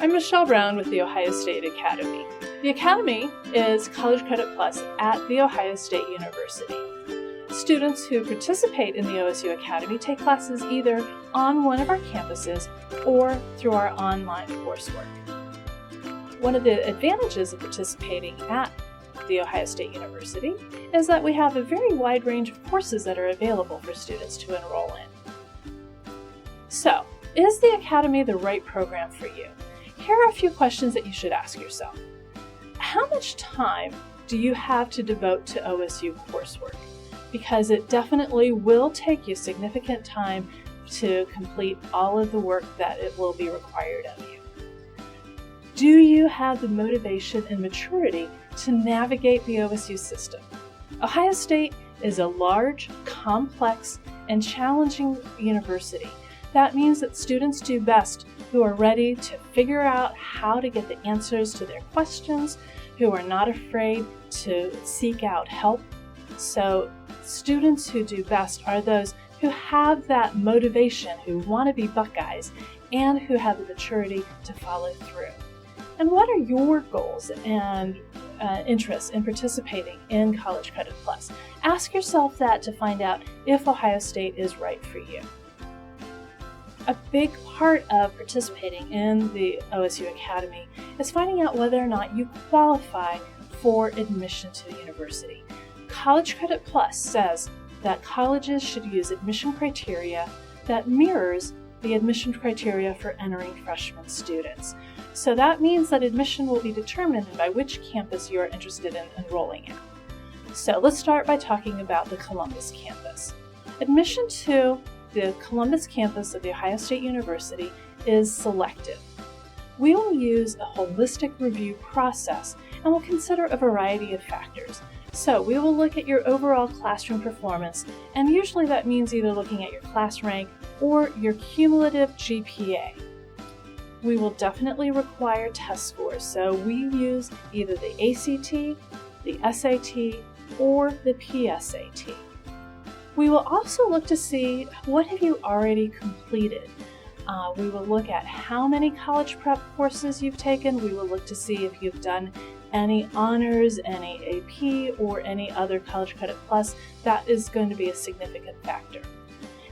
I'm Michelle Brown with the Ohio State Academy. The Academy is College Credit Plus at The Ohio State University. Students who participate in the OSU Academy take classes either on one of our campuses or through our online coursework. One of the advantages of participating at The Ohio State University is that we have a very wide range of courses that are available for students to enroll in. So, is the Academy the right program for you? Here are a few questions that you should ask yourself. How much time do you have to devote to OSU coursework? Because it definitely will take you significant time to complete all of the work that it will be required of you. Do you have the motivation and maturity to navigate the OSU system? Ohio State is a large, complex, and challenging university. That means that students do best who are ready to figure out how to get the answers to their questions, who are not afraid to seek out help. So students who do best are those who have that motivation, who want to be Buckeyes, and who have the maturity to follow through. And what are your goals and interests in participating in College Credit Plus? Ask yourself that to find out if Ohio State is right for you. A big part of participating in the OSU Academy is finding out whether or not you qualify for admission to the university. College Credit Plus says that colleges should use admission criteria that mirrors the admission criteria for entering freshman students. So that means that admission will be determined by which campus you're interested in enrolling at. So let's start by talking about the Columbus campus. Admission to the Columbus campus of The Ohio State University is selective. We will use a holistic review process and will consider a variety of factors. So we will look at your overall classroom performance, and usually that means either looking at your class rank or your cumulative GPA. We will definitely require test scores, so we use either the ACT, the SAT, or the PSAT. We will also look to see what have you already completed. We will look at how many college prep courses you've taken. We will look to see if you've done any honors, any AP, or any other College Credit Plus. That is going to be a significant factor.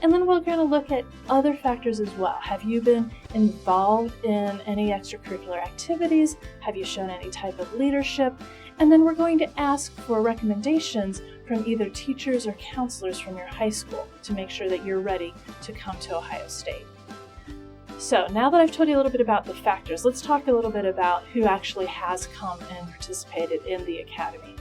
And then we're going to look at other factors as well. Have you been involved in any extracurricular activities? Have you shown any type of leadership? And then we're going to ask for recommendations from either teachers or counselors from your high school to make sure that you're ready to come to Ohio State. So now that I've told you a little bit about the factors, let's talk a little bit about who actually has come and participated in the Academy.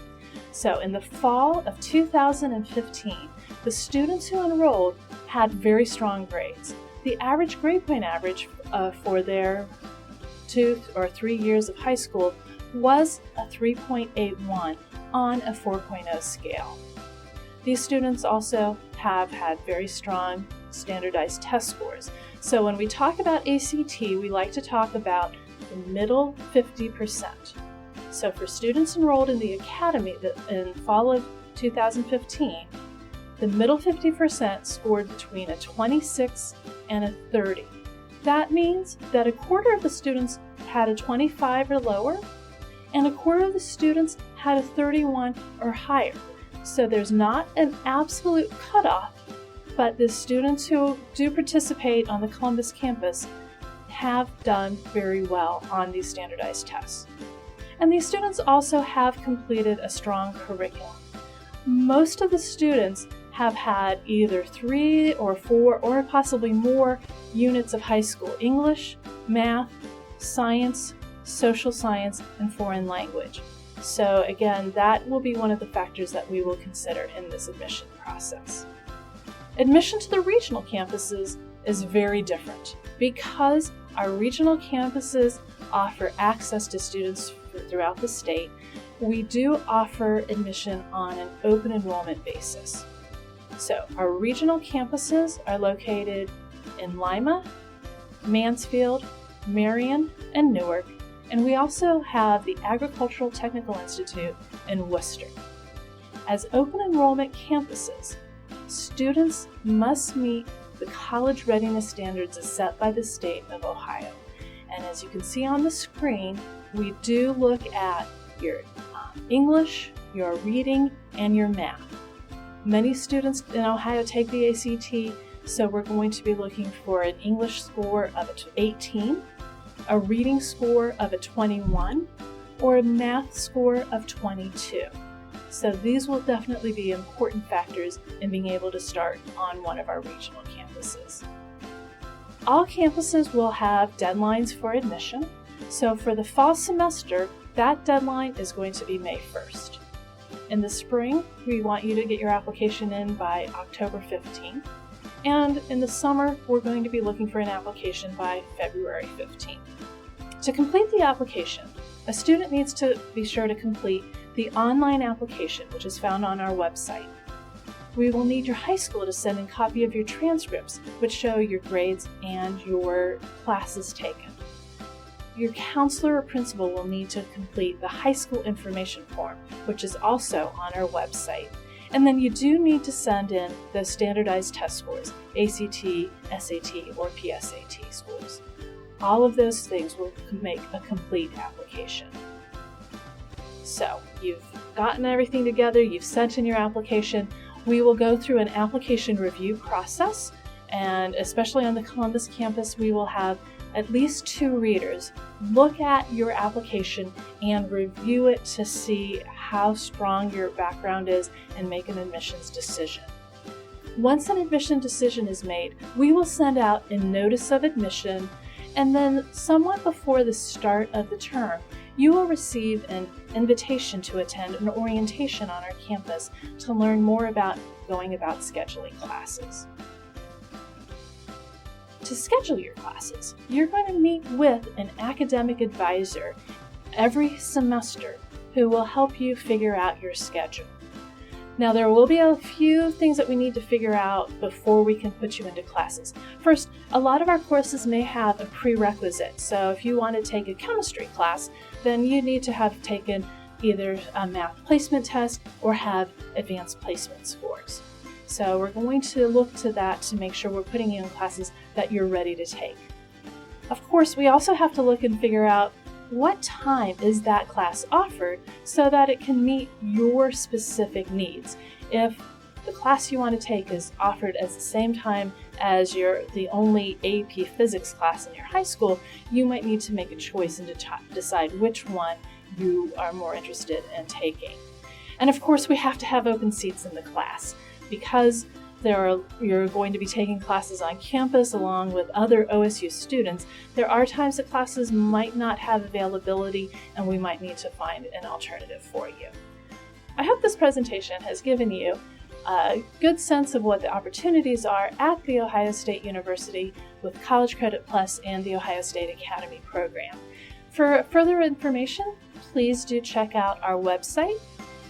So in the fall of 2015, the students who enrolled had very strong grades. The average grade point average for their 2 or 3 years of high school was a 3.81 on a 4.0 scale. These students also have had very strong standardized test scores. So when we talk about ACT, we like to talk about the middle 50%. So for students enrolled in the Academy in fall of 2015, the middle 50% scored between a 26 and a 30. That means that a quarter of the students had a 25 or lower, and a quarter of the students had a 31 or higher. So there's not an absolute cutoff, but the students who do participate on the Columbus campus have done very well on these standardized tests. And these students also have completed a strong curriculum. Most of the students have had either 3 or 4 or possibly more units of high school: English, math, science, social science, and foreign language. So again, that will be one of the factors that we will consider in this admission process. Admission to the regional campuses is very different because our regional campuses offer access to students throughout the state. We do offer admission on an open enrollment basis. So our regional campuses are located in Lima, Mansfield, Marion, and Newark, and we also have the Agricultural Technical Institute in Worcester. As open enrollment campuses, students must meet the college readiness standards as set by the state of Ohio. And as you can see on the screen, we do look at your English, your reading, and your math. Many students in Ohio take the ACT, so we're going to be looking for an English score of 18, a reading score of 21, or a math score of 22. So these will definitely be important factors in being able to start on one of our regional campuses. All campuses will have deadlines for admission. So for the fall semester, that deadline is going to be May 1st. In the spring, we want you to get your application in by October 15th. And in the summer, we're going to be looking for an application by February 15th. To complete the application, a student needs to be sure to complete the online application, which is found on our website. We will need your high school to send in a copy of your transcripts, which show your grades and your classes taken. Your counselor or principal will need to complete the high school information form, which is also on our website. And then you do need to send in those standardized test scores, ACT, SAT, or PSAT scores. All of those things will make a complete application. So you've gotten everything together, you've sent in your application. We will go through an application review process, and especially on the Columbus campus, we will have at least 2 readers look at your application and review it to see how strong your background is and make an admissions decision. Once an admission decision is made, we will send out a notice of admission, and then somewhat before the start of the term, you will receive an invitation to attend an orientation on our campus to learn more about going about scheduling classes. To schedule your classes, you're going to meet with an academic advisor every semester who will help you figure out your schedule. Now, there will be a few things that we need to figure out before we can put you into classes. First, a lot of our courses may have a prerequisite. So if you want to take a chemistry class, then you need to have taken either a math placement test or have advanced placement scores. So we're going to look to that to make sure we're putting you in classes that you're ready to take. Of course, we also have to look and figure out what time is that class offered so that it can meet your specific needs. If the class you want to take is offered at the same time as the only AP physics class in your high school, you might need to make a choice and decide which one you are more interested in taking. And of course, we have to have open seats in the class because you're going to be taking classes on campus along with other OSU students. There are times that classes might not have availability and we might need to find an alternative for you. I hope this presentation has given you a good sense of what the opportunities are at The Ohio State University with College Credit Plus and the Ohio State Academy program. For further information, please do check out our website.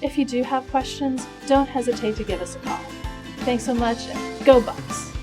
If you do have questions, don't hesitate to give us a call. Thanks so much, and go Bucks!